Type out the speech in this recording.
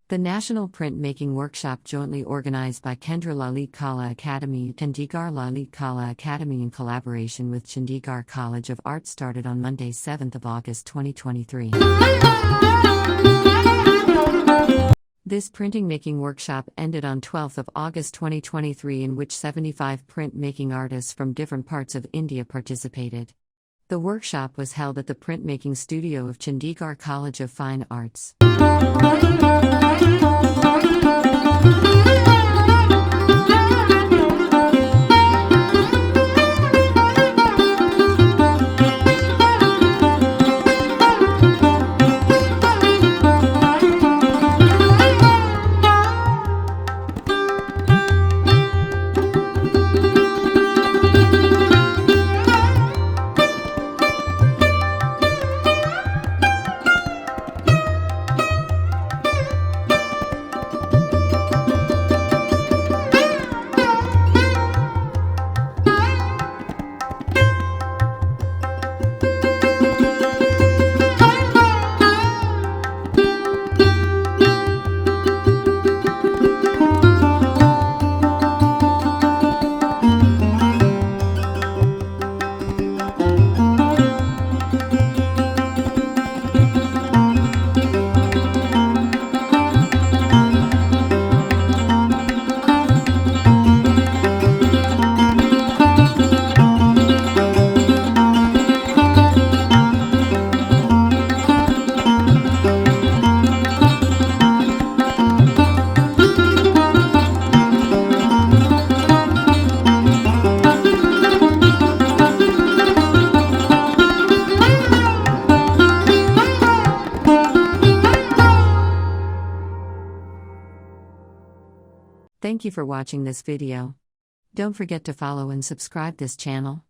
The National Printmaking Workshop, jointly organized by Lalit Kala Academy, Chandigarh Lalit Kala Academy in collaboration with Chandigarh College of Art, started on Monday, 7th of August 2023. This printing making workshop ended on 12th of August 2023, in which 75 printmaking artists from different parts of India participated. The workshop was held at the printmaking studio of Chandigarh College of Fine Arts. Thank you for watching this video. Don't forget to follow and subscribe this channel.